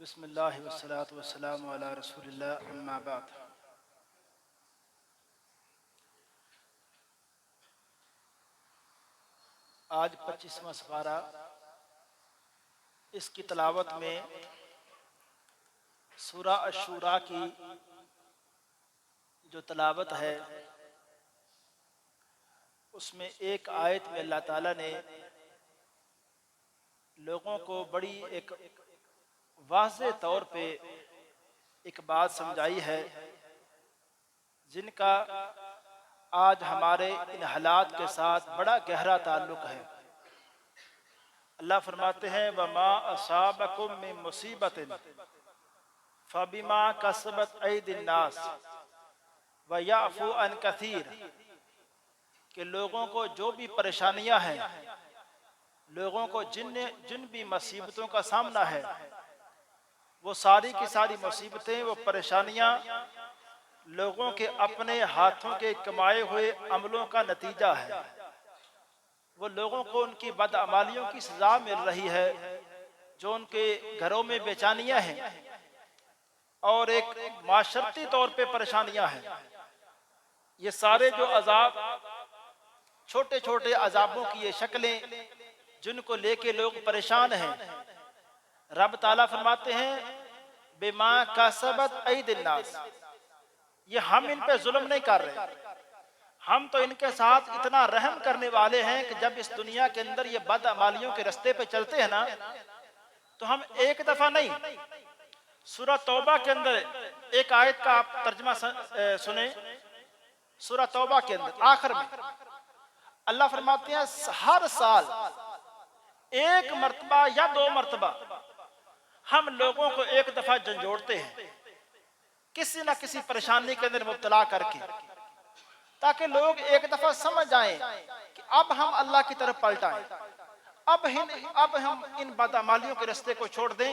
بسم اللہ والصلاة والسلام علی رسول اللہ اما بعد۔ آج 25واں سپارہ، اس کی تلاوت میں سورہ الشورى کی جو تلاوت ہے اس میں ایک آیت میں اللہ تعالیٰ نے لوگوں کو بڑی ایک واضح طور پہ ایک بات سمجھائی ہے جن کا آج ہمارے ان حالات کے ساتھ بڑا گہرا تعلق ہے۔ اللہ فرماتے ہیں وَمَا أَصَابَكُم مِّن مُّصِيبَةٍ فَبِمَا كَسَبَتْ أَيْدِي النَّاسِ وَيَعْفُو عَن كَثِيرٍ، کہ لوگوں کو جو بھی پریشانیاں ہیں، لوگوں کو جن بھی مصیبتوں کا سامنا ہے، وہ ساری کی ساری مصیبتیں، وہ پریشانیاں لوگوں کے اپنے ہاتھوں کے کمائے ہوئے عملوں کا نتیجہ ہے۔ وہ لوگوں کو ان کی بدعمالیوں کی سزا مل رہی ہے، جو ان کے گھروں میں بےچینیاں ہیں اور ایک معاشرتی طور پہ پریشانیاں ہیں۔ یہ سارے جو عذاب، چھوٹے چھوٹے عذابوں کی یہ شکلیں جن کو لے کے لوگ پریشان ہیں، رب تعالیٰ فرماتے ہیں بما کسبت اید الناس، یہ ہم ان پہ ظلم نہیں کر رہے، ہم تو ان کے ساتھ اتنا رحم کرنے والے ہیں کہ جب اس دنیا کے اندر یہ بدعمالیوں کے رستے پہ چلتے ہیں نا، تو ہم ایک دفعہ نہیں، سورہ توبہ کے اندر ایک آیت کا آپ ترجمہ سنیں، سورہ توبہ کے اندر آخر میں اللہ فرماتے ہیں ہر سال ایک مرتبہ یا دو مرتبہ ہم لوگوں کو ایک دفعہ جھنجھوڑتے ہیں کسی نہ کسی پریشانی کے اندر مبتلا کر کے، تاکہ لوگ ایک دفعہ سمجھ جائیں کہ اب ہم اللہ کی طرف پلٹائیں، اب ہم ان بدعمالیوں کے رستے کو چھوڑ دیں۔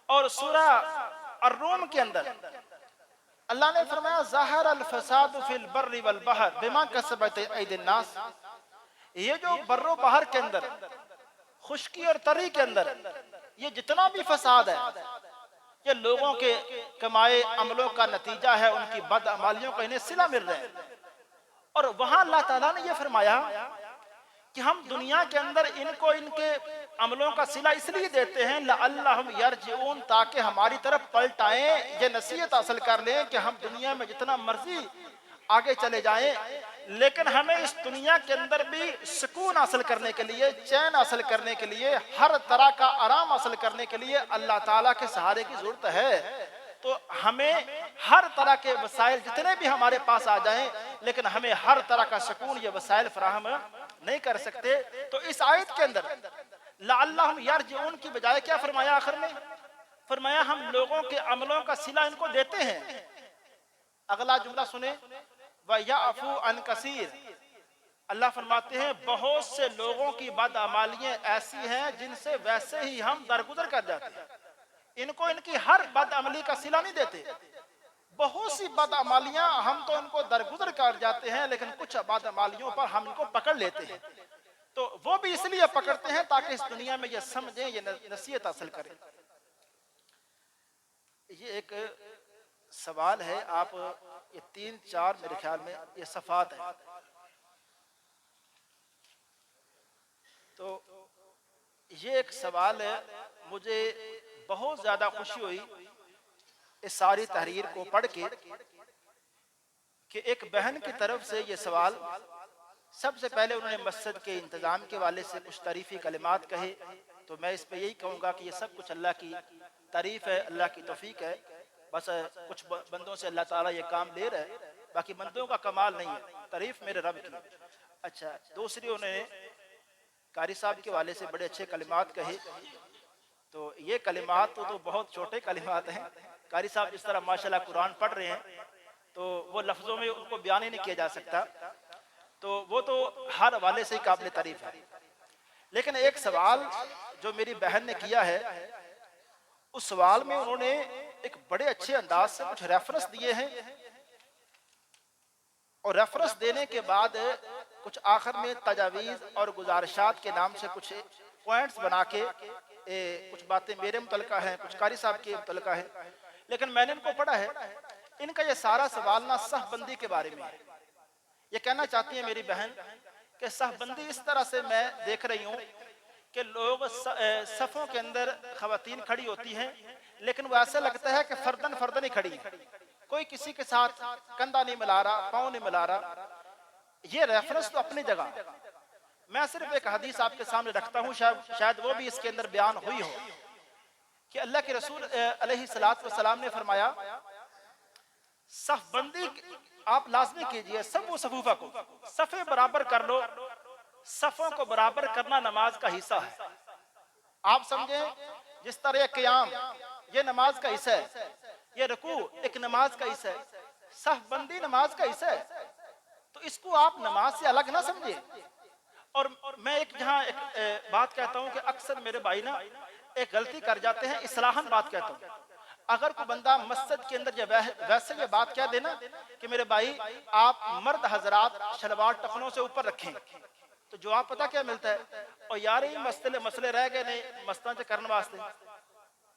اور سورہ الروم کے اندر اللہ نے فرمایا ظاہر الفساد فی البر والبحر بما کسبت ایدی الناس، یہ جو بر و بحر کے اندر، خشکی اور تری کے اندر یہ جتنا بھی فساد ہے، یہ لوگوں کے کمائے عملوں کا نتیجہ ہے، ان کی بدعمالیوں کا انہیں صلہ مل رہا ہے۔ اور وہاں اللہ تعالیٰ نے یہ فرمایا کہ ہم دنیا کے اندر ان کو ان کے عملوں کا صلہ اس لیے دیتے ہیں لعلہم یرجعون، تاکہ ہماری طرف پلٹ آئیں، یہ نصیحت حاصل کر لیں کہ ہم دنیا میں جتنا مرضی آگے چلے جائیں، لیکن ہمیں اس دنیا کے اندر بھی سکون حاصل کرنے کے لیے، چین حاصل کرنے کے لیے، ہر طرح کا آرام حاصل کرنے کے لیے اللہ تعالیٰ کے سہارے کی ضرورت ہے۔ تو ہمیں ہر طرح کے وسائل جتنے بھی ہمارے پاس آ جائیں، لیکن ہمیں ہر طرح کا سکون یہ وسائل فراہم نہیں کر سکتے۔ تو اس آیت کے اندر لعلہم یرجعون کی بجائے کیا فرمایا آخر میں؟ فرمایا ہم لوگوں کے عملوں کا صلہ ان کو دیتے ہیں۔ اگلا جملہ سنیں وَيَعْفُو عَن كَثِيرٍ، اللہ فرماتے ہیں بہت سے لوگوں کی بدعمالیاں ایسی ہیں جن سے ویسے ہی ہم درگزر کر جاتے ہیں، ان کو ان کی ہر بدعملی کا صلہ نہیں دیتے۔ بہت سی بدعمالیاں ہم تو ان کو درگزر کر جاتے ہیں، لیکن کچھ بدعمالیوں پر ہم ان کو پکڑ لیتے ہیں، تو وہ بھی اس لیے پکڑتے ہیں تاکہ اس دنیا میں یہ سمجھیں، یہ نصیحت حاصل کریں۔ یہ ایک سوال ہے، آپ یہ 3-4 میرے خیال میں یہ صفحات ہیں، تو یہ ایک سوال ہے، مجھے بہت زیادہ خوشی ہوئی اس ساری تحریر کو پڑھ کے کہ ایک بہن کی طرف سے یہ سوال، سب سے پہلے انہوں نے مسجد کے انتظام کے والے سے کچھ تعریفی کلمات کہے، تو میں اس پہ یہی کہوں گا کہ یہ سب کچھ اللہ کی تعریف ہے، اللہ کی توفیق ہے، بس کچھ بندوں سے اللہ تعالیٰ یہ کام لے رہا ہے، باقی بندوں کا کمال نہیں ہے، تعریف میرے رب کی۔ اچھا، دوسری انہوں نے قاری صاحب کے والے سے بڑے اچھے کلمات کہے، تو یہ کلمات تو بہت چھوٹے کلمات ہیں، قاری صاحب جس طرح ماشاءاللہ قرآن پڑھ رہے ہیں تو وہ لفظوں میں ان کو بیان ہی نہیں کیا جا سکتا، تو وہ تو ہر والے سے ہی قابل تعریف ہے۔ لیکن ایک سوال جو میری بہن نے کیا ہے، اس سوال میں انہوں نے ایک بڑے اچھے انداز سے کچھ ریفرنس دیے ہیں، اور ریفرنس دینے کے بعد کچھ آخر میں تجاویز اور گزارشات کے نام سے کچھ پوائنٹس بنا کے کچھ باتیں میرے متعلقہ ہیں، کچھ قاری صاحب کے متعلقہ ہیں، لیکن میں نے ان کو پڑھا ہے، ان کا یہ سارا سوال نا صف بندی کے بارے میں ہے۔ یہ کہنا چاہتی ہیں میری بہن کہ صف بندی اس طرح سے میں دیکھ رہی ہوں کہ لوگ صفوں کے اندر خواتین کھڑی ہوتی ہیں، لیکن وہ ایسا لگتا ہے کہ فردن فردن ہی کھڑی ہیں، کوئی کسی کے ساتھ کندھا نہیں ملا رہا، پاؤں نہیں ملا رہا۔ یہ ریفرنس تو اپنی جگہ، میں صرف ایک حدیث آپ کے سامنے رکھتا ہوں، شاید وہ بھی اس کے اندر بیان ہوئی ہو کہ اللہ کے رسول علیہ السلام نے فرمایا صف بندی آپ لازمی کیجئے، صفو صفوفہ کو صفیں برابر کر لو، صفوں کو برابر کرنا نماز کا حصہ ہے۔ آپ سمجھیں جس طرح قیام یہ نماز کا حصہ ہے، یہ رکوع ایک نماز کا حصہ ہے، صف بندی نماز کا حصہ ہے، تو اس کو آپ نماز سے الگ نہ سمجھے۔ اور میں ایک جہاں ایک بات کہتا ہوں کہ اکثر میرے بھائی نا ایک غلطی کر جاتے ہیں، اصلاحاً بات کہتا ہوں۔ اگر کوئی بندہ مسجد کے اندر ویسے یہ بات کہہ دینا کہ میرے بھائی آپ مرد حضرات شلوار ٹخنوں سے اوپر رکھیں، تو جواب پتہ کیا ملتا ہے؟ اور یار یہ مسئلے رہ گئے نہیں مسئلہ کرنے واسطے،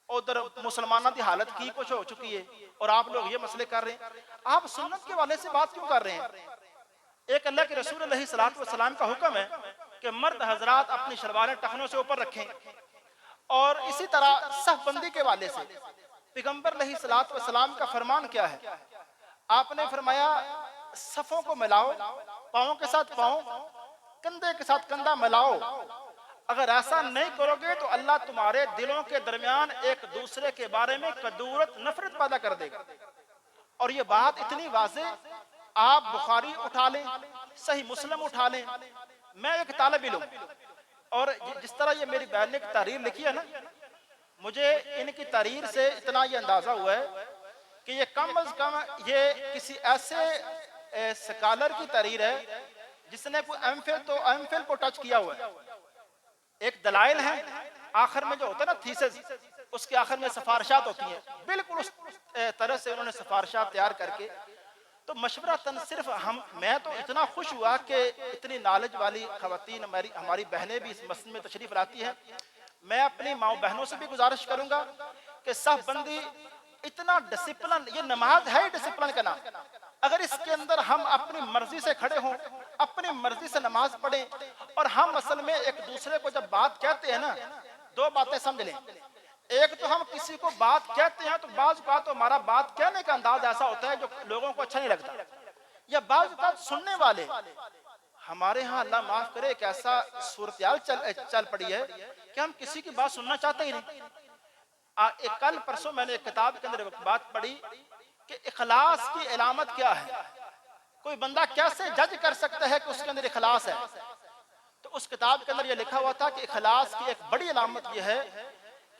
ادھر مسلمانوں کی حالت کی کچھ ہو چکی ہے اور آپ لوگ یہ مسئلے کر رہے ہیں۔ آپ سنت کے والے سے بات کیوں کر رہے ہیں؟ ایک اللہ کے رسول علیہ السلام کا حکم ہے کہ مرد حضرات اپنی شلواریں ٹخنوں سے اوپر رکھیں، اور اسی طرح صف بندی کے والے سے پیغمبر علیہ السلام کا فرمان کیا ہے؟ آپ نے فرمایا صفوں کو ملاؤ، پاؤں کے ساتھ پاؤں، کندھے کے ساتھ کندھا ملاؤ، اگر ایسا نہیں کرو گے تو اللہ تمہارے دلوں کے درمیان ایک دوسرے کے بارے میں کدورت نفرت پیدا کر دے گا۔ اور یہ بات اتنی واضح، آپ بخاری اٹھا لیں، صحیح مسلم اٹھا لیں، میں ایک طالب علم، اور جس طرح یہ میری بہن نے ایک تحریر لکھی ہے نا، مجھے ان کی تحریر سے اتنا یہ اندازہ ہوا ہے کہ یہ کم از کم یہ کسی ایسے سکالر کی تحریر ہے جس نے کوئی ایم فل کو ٹچ کیا ہوا ہے۔ ایک دلائل ہیں، آخر میں جو ہوتا ہے نا تھیسس، اس کے آخر میں سفارشات ہوتی ہیں، بالکل اس طرح سے انہوں نے سفارشات تیار کر کے، تو مشورتاً صرف میں تو اتنا خوش ہوا کہ اتنی نالج والی خواتین ہماری بہنیں بھی اس مسجد میں تشریف لاتی ہیں۔ میں اپنی ماں بہنوں سے بھی گزارش کروں گا کہ صف بندی اتنا ڈسپلن، یہ نماز ہے ڈسپلن کا نام، اگر اس کے اندر ہم اپنی مرضی سے کھڑے ہوں، اپنی مرضی سے نماز پڑھیں، اور ہم اصل میں ایک دوسرے کو جب بات کہتے ہیں نا، دو باتیں سمجھ لیں، ایک تو ہم کسی کو بات کہتے ہیں تو بعض اوقات ہمارا بات کہنے کا انداز ایسا ہوتا ہے جو لوگوں کو اچھا نہیں لگتا، یا بعض اوقات سننے والے، ہمارے ہاں اللہ معاف کرے ایک ایسا صورتحال چل پڑی ہے کہ ہم کسی کی بات سننا چاہتے ہی نہیں۔ کل پرسوں میں نے ایک کتاب کے اندر بات پڑھی کہ اخلاص کی علامت کیا ہے، کوئی بندہ کیسے جج کر سکتا ہے کہ اس کے اندر اخلاص ہے؟ تو اس کتاب کے اندر یہ لکھا ہوا تھا کہ اخلاص کی ایک بڑی علامت یہ ہے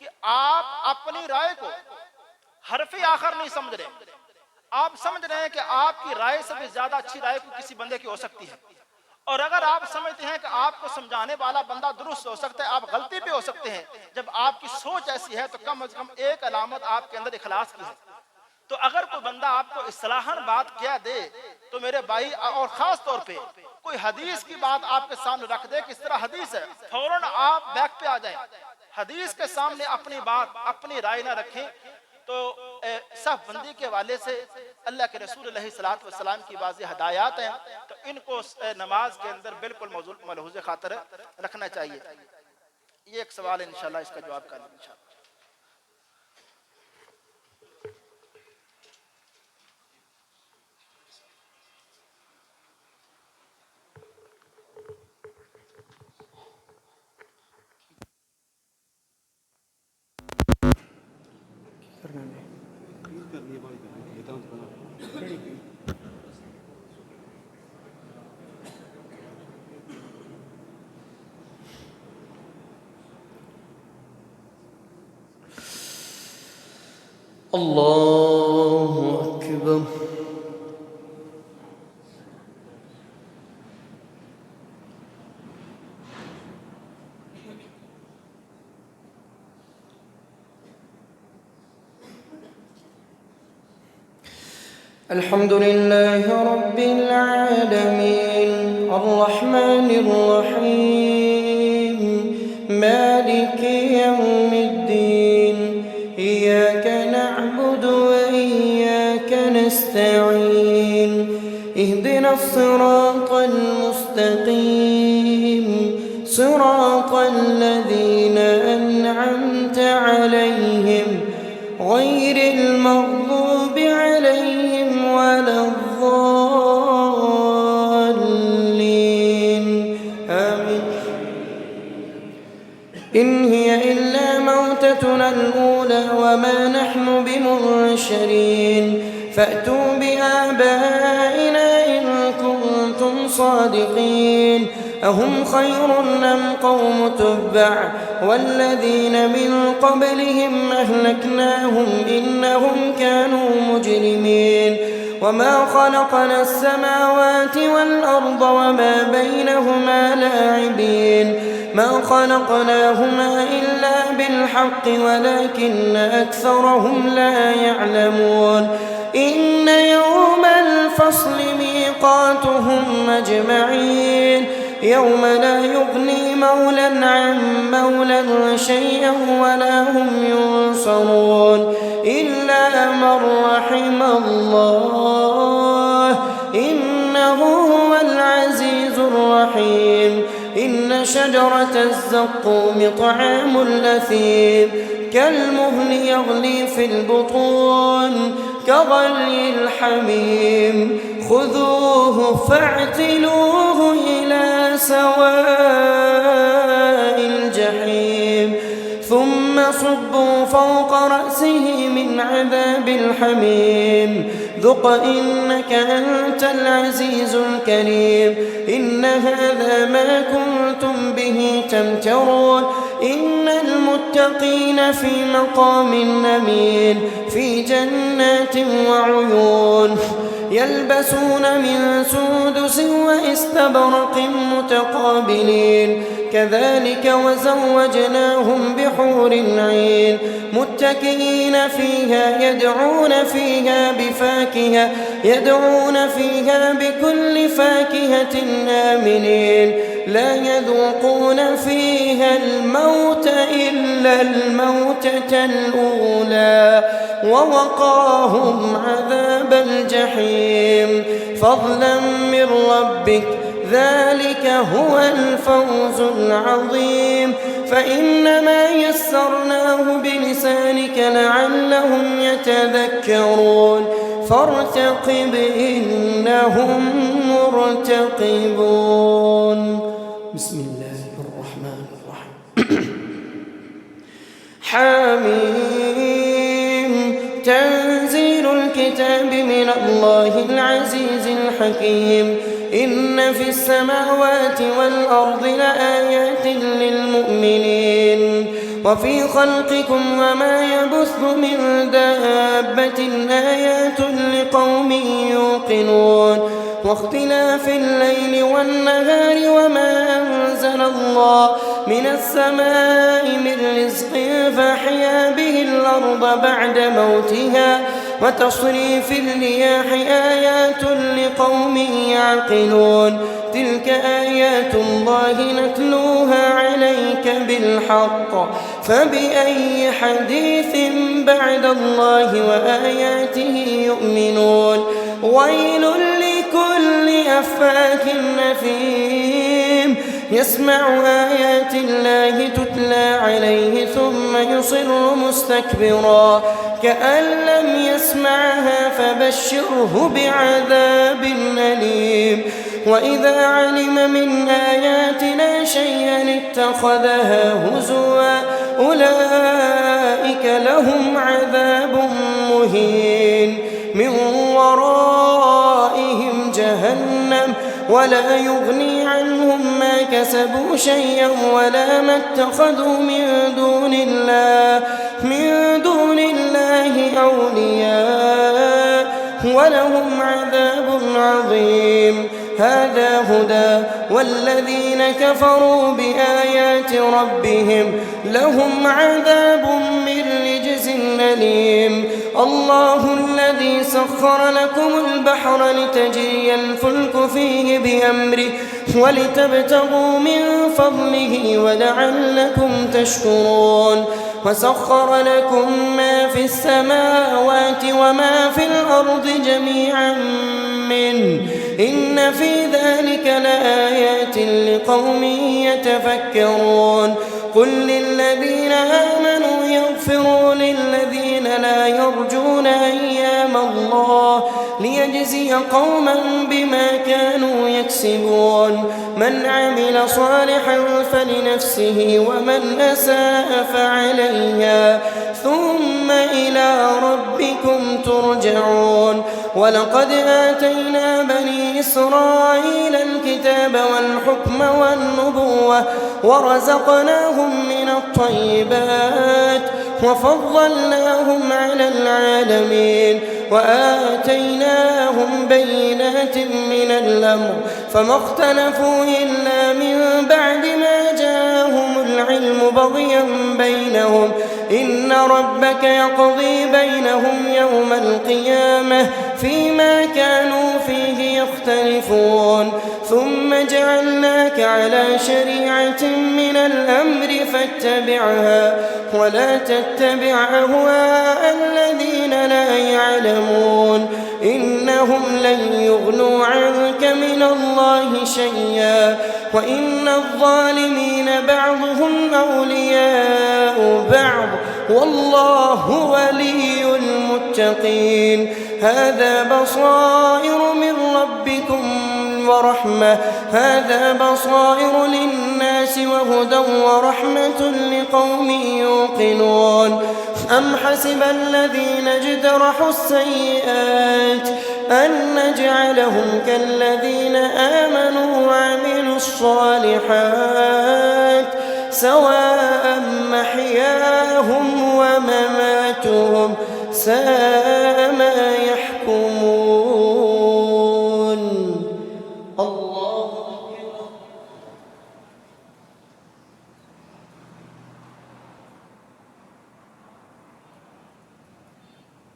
کہ آپ اپنی رائے کو حرف آخر نہیں سمجھ رہے، آپ سمجھ رہے ہیں کہ آپ کی رائے سے بھی زیادہ اچھی رائے کو کسی بندے کی ہو سکتی ہے، اور اگر آپ سمجھتے ہیں کہ آپ کو سمجھانے والا بندہ درست ہو سکتا ہے، آپ غلطی بھی ہو سکتے ہیں، جب آپ کی سوچ ایسی ہے تو کم از کم ایک علامت آپ کے اندر اخلاص کی ہے۔ تو اگر کوئی بندہ آپ کو اصلاحاً بات کہہ دے تو میرے بھائی، اور خاص طور پہ کوئی حدیث کی بات آپ کے سامنے رکھ دے کہ اس طرح حدیث ہے، فوراً آپ بیک پہ آ جائیں، حدیث کے سامنے اپنی بات اپنی رائے نہ رکھیں۔ تو صف بندی کے والے سے اللہ کے رسول علیہ السلام کی واضح ہدایات ہیں، تو ان کو نماز کے اندر بالکل ملحوظ خاطر رکھنا چاہیے۔ یہ ایک سوال ہے، انشاءاللہ اس کا جواب کر لیں انشاءاللہ۔ اللہ اکبر۔ الحمد لله رب العالمين الرحمن الرحيم مالك يوم اهدنا الصراط المستقيم صراط الذين أنعمت عليهم غير المغضوب عليهم ولا الضالين آمين. إن هي إلا موتتنا الأولى وما نحن بمنشرين فأتوا بآبائنا إن كنتم صادقين أهم خير أم قوم تبع والذين من قبلهم أهلكناهم إنهم كانوا مجرمين وما خلقنا السماوات والأرض وما بينهما لاعبين ما خلقناهما إلا بالحق ولكن أكثرهم لا يعلمون إن يوم الفصل ميقاتهم أجمعين يوم لا يغني مولى عن مولى شيئا ولا هم ينصرون إلا من رحم الله إنه هو العزيز الرحيم إن شجرة الزقوم طعام الأثيم كالمهل يغلي في البطون كغلي الحميم خذوه فاعتلوه إلى سواء الجحيم ثم صبوا فوق رأسه من عذاب الحميم ذق إنك أنت العزيز الكريم إن هذا ما كنتم به تمترون إن المتقين في مقام أمين في جنات وعيون يلبسون من سندس واستبرق متقابلين كذلك وزوجناهم بحور عين متكئين فيها يدعون فيها بكل فاكهة آمنين لا يذوقون فيها الموت إلا الموتة الأولى ووقاهم عذاب الجحيم فضلا من ربك ذلك هو الفوز العظيم فإنما يسرناه بلسانك لعلهم يتذكرون فارتقب إنهم مرتقبون بسم الله الرحمن الرحيم حميم تنزيل الكتاب من الله العزيز الحكيم إن في السماوات والأرض لآيات للمؤمنين وفي خلقكم وما يبث من دابة آيات لقوم يوقنون واختلاف الليل والنهار وما أنزل الله من السماء من رزق فأحيا به الأرض بعد موتها وتصريف الرياح آيات لقوم يعقلون تلك آيات الله نتلوها عليك بالحق فبأي حديث بعد الله وآياته يؤمنون ويل لكل أفاك أثيم يسمع آيات الله تتلى عليه ثم يصر مستكبرا كأن لم يسمعها فبشره بعذاب أليم وإذا علم من آياتنا شيئا اتخذها هزوا أولئك لهم عذاب مهين من ورائهم جهنم ولا يغني عنهم ما كسبوا شيئا ولا ما اتخذوا من دون الله أولياء ولهم عذاب عظيم هذا هدى والذين كفروا بآيات ربهم لهم عذاب من رجز أليم الله الذي سخر لكم البحر لتجري الفلك فيه بأمره ولتبتغوا من فضله ولعلكم تشكرون وسخر لكم ما في السماوات وما في الأرض جميعا منه إن في ذلك لآيات لقوم يتفكرون قل للذين آمنوا يغفروا للذين لا يرجون أيام الله ليجزي قوما بما كانوا يكسبون من عمل صالحا فلنفسه ومن أساء فعليها ثم إلى ربكم ترجعون ولقد آتينا بني إسرائيل الكتاب والحكم والنبوة ورزقناهم من الطيبات وفضلناهم على العالمين وآتيناهم بينات من الأمر فما اختلفوا إلا من بعد ما جاءهم العلم بغيا بينهم إن ربك يقضي بينهم يوم القيامة فيما كانوا فيه يختلفون ثم جعلناك على شريعة من الأمر فاتبعها ولا تتبع أهواء الذين لا يعلمون إنهم لن يغنوا عنك من الله شيئا وإن الظالمين بعضهم أولياء بعض والله ولي المتقين هذا بصائر من ربكم ورحمة هذا بصائر للناس وهدى ورحمة لقوم يوقنون أم حسب الذين اجترحوا السيئات أن نجعلهم كالذين آمنوا وعملوا الصالحات سواء محياهم ومماتهم ساء ما يحكمون الله أكبر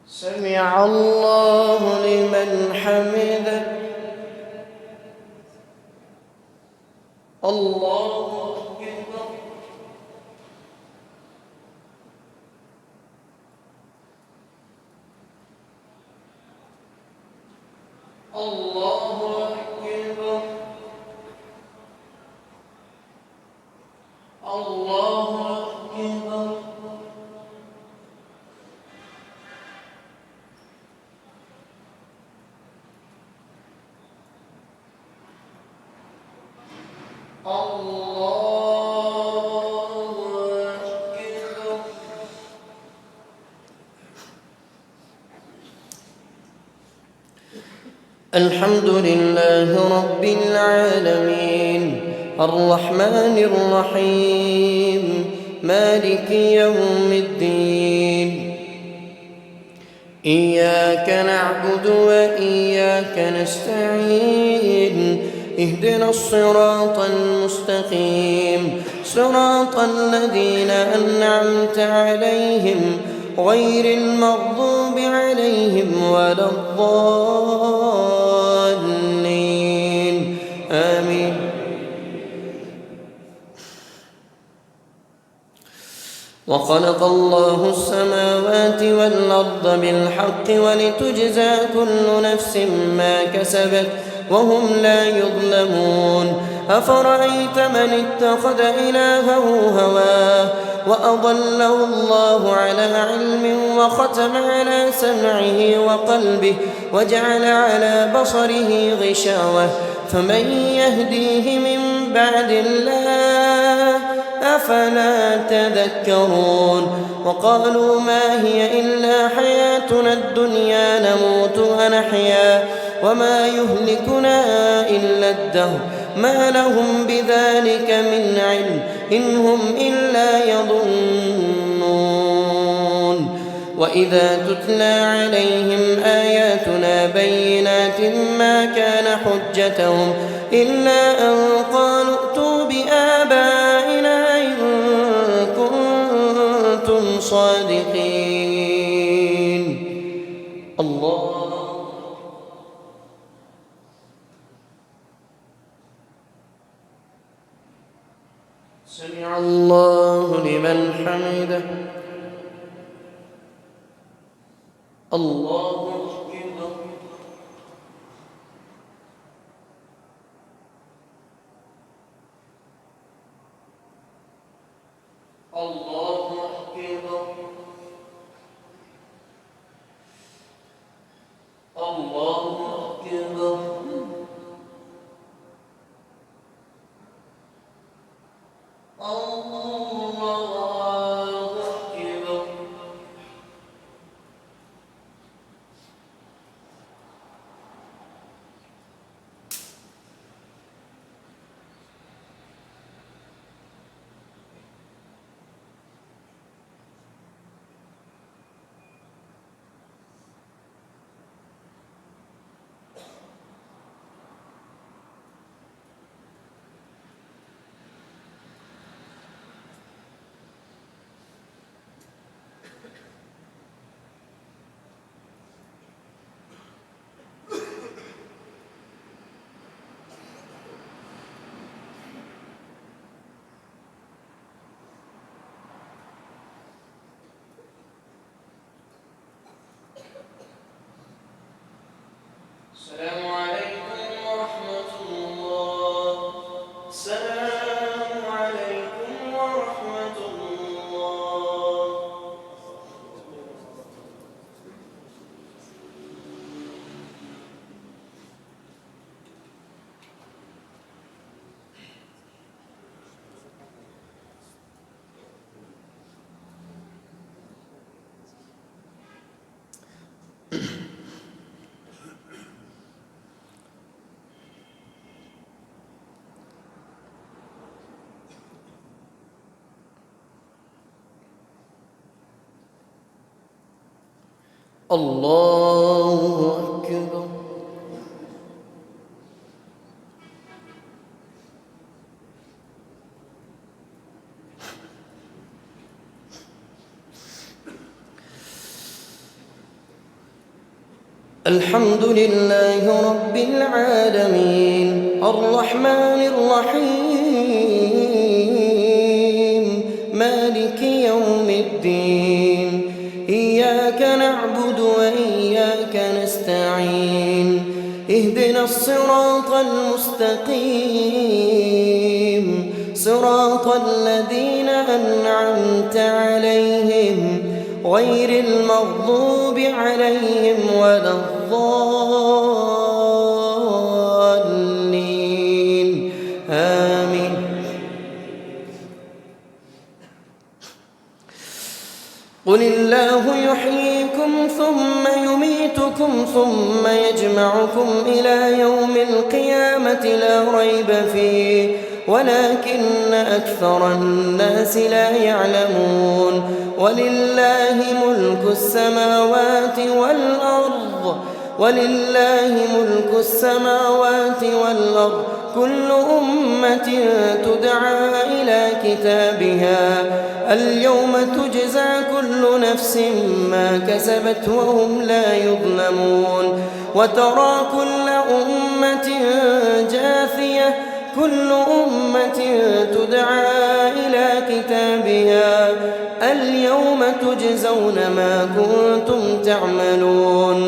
سمع الله لمن حمده الله أكبر الله أكبر الله أكبر الحمد لله رب العالمين الرحمن الرحيم مالك يوم الدين إياك نعبد وإياك نستعين اهدنا الصراط المستقيم صراط الذين أنعمت عليهم غير المغضوب عليهم ولا الضالين آمين وخلق الله السماوات والأرض بالحق ولتجزى كل نفس ما كسبت وهم لا يظلمون أفرأيت من اتخذ إلهه هواه وأضله الله على علم وختم على سمعه وقلبه وجعل على بصره غشاوة فمن يهديه من بعد الله أفلا تذكرون وقالوا ما هي إلا حياتنا الدنيا نموت ونحيا وما يهلكنا إلا الدهر ما لهم بذلك من علم إن هم إلا يظنون وإذا تتلى عليهم آياتنا بينات ما كان حجتهم إلا أن قالوا ائتوا بآبائنا إن كنتم صادقين الله سمع الله لمن حمده الله أكبر السلام عليكم ورحمة الله. السلام عليكم ورحمة الله. الله أكبر. الحمد لله رب العالمين الرحمن الرحيم مالك يوم الدين إياك نعبد وإياك نستعين اهدنا الصراط المستقيم صراط الذين أنعمت عليهم غير المغضوب عليهم ولا الضالين آمين. قل الله يحييكم ثم يميتكم ثم يجمعكم إلى يوم القيامة لا ريب فيه ولكن أكثر الناس لا يعلمون. ولله ملك السماوات والأرض كل أمة تدعى إلى كتابها اليوم تجزى كل نفس ما كسبت وهم لا يظلمون. وترى كل أمة جاثية كل أمة تدعى إلى كتابها اليوم تجزون ما كنتم تعملون.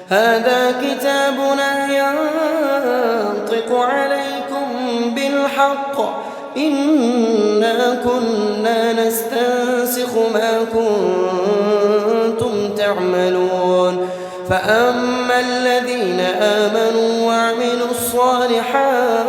هذا كتابنا ينطق عليكم بالحق إنا كنا نستنسخ ما كنتم تعملون. فأما الذين آمنوا وعملوا الصالحات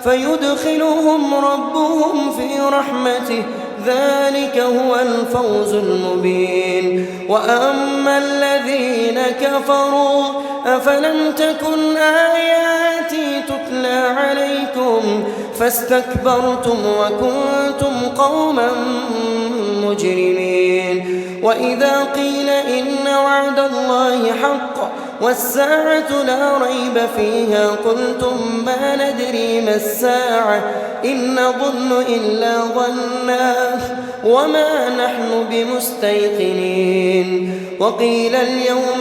فيدخلهم ربهم في رحمته ذلك هو الفوز المبين. وأما الذين كفروا أفلم تكن آياتي تتلى عليكم فاستكبرتم وكنتم قوما مجرمين. وإذا قيل إن وعد الله حق والساعة لا ريب فيها قلتم ما ندري ما الساعة إن نظن إلا ظنا وما نحن بمستيقنين. وقيل اليوم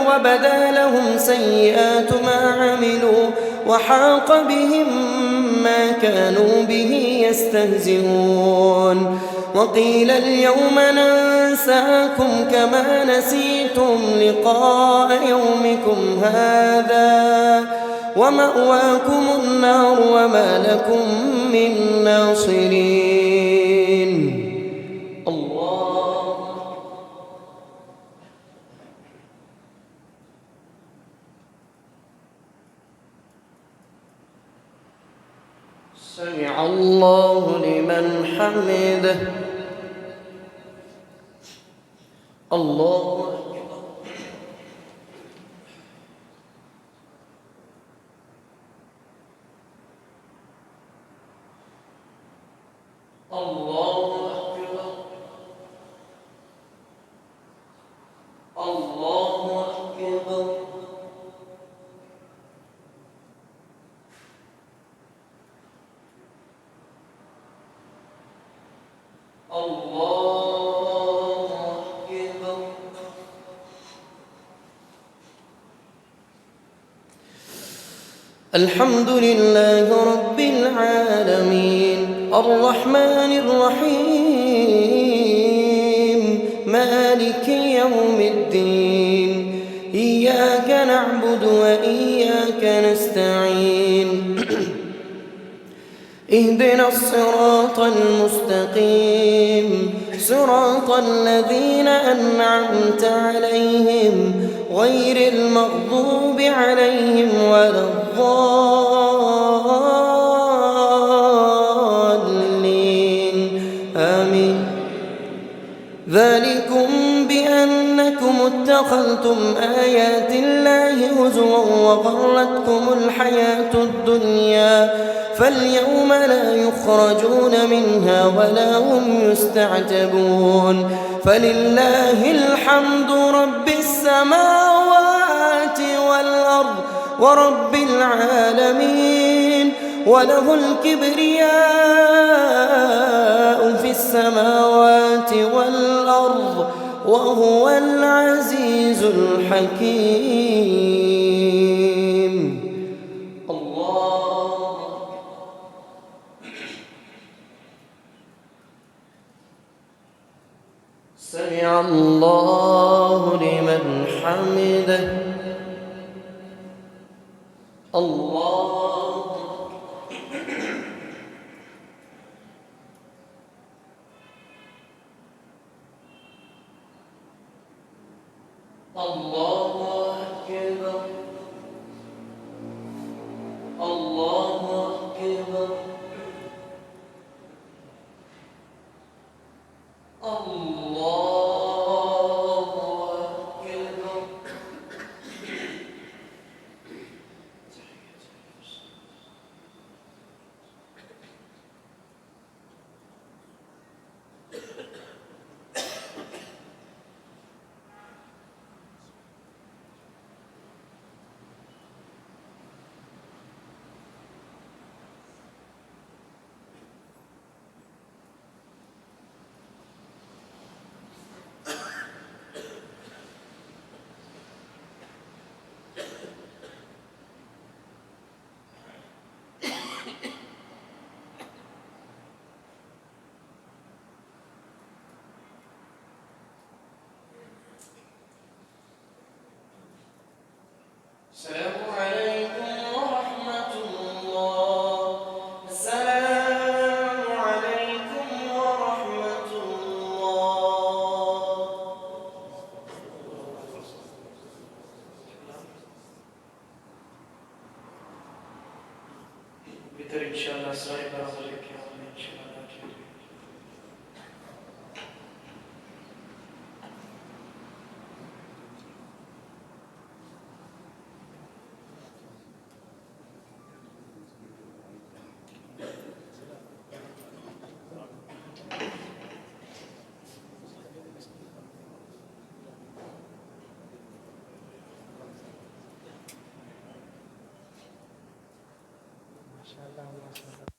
وبدا لهم سيئات ما عملوا وحاق بهم ما كانوا به يستهزئون. وقيل اليوم ننساكم كما نسيتم لقاء يومكم هذا ومأواكم النار وما لكم من ناصرين. الله. سمع الله لمن حمده. الله. الله أكبر. الله أكبر. الله أكبر. الحمد لله رب العالمين الرحمن الرحيم مالك يوم الدين إياك نعبد وإياك نستعين اهدنا الصراط المستقيم صراط الذين أنعمت عليهم غير المغضوب عليهم ولا الضالين آمين. ذلكم بأنكم اتخذتم آيات الله هزوا وغرتكم الحياة الدنيا فاليوم لا يخرجون منها ولا هم يستعتبون. فلله الحمد رب السماوات والأرض ورب العالمين وله الكبرياء في السماوات والأرض وهو العزيز الحكيم. الله. سمع الله لمن حمده. الله. الله أكبر. الله أكبر. الله أكبر. السلام عليكم ورحمة الله. السلام عليكم ورحمة الله. بتر إن شاء الله سعي برابر لك يا الله إن شاء الله. ما شاء الله.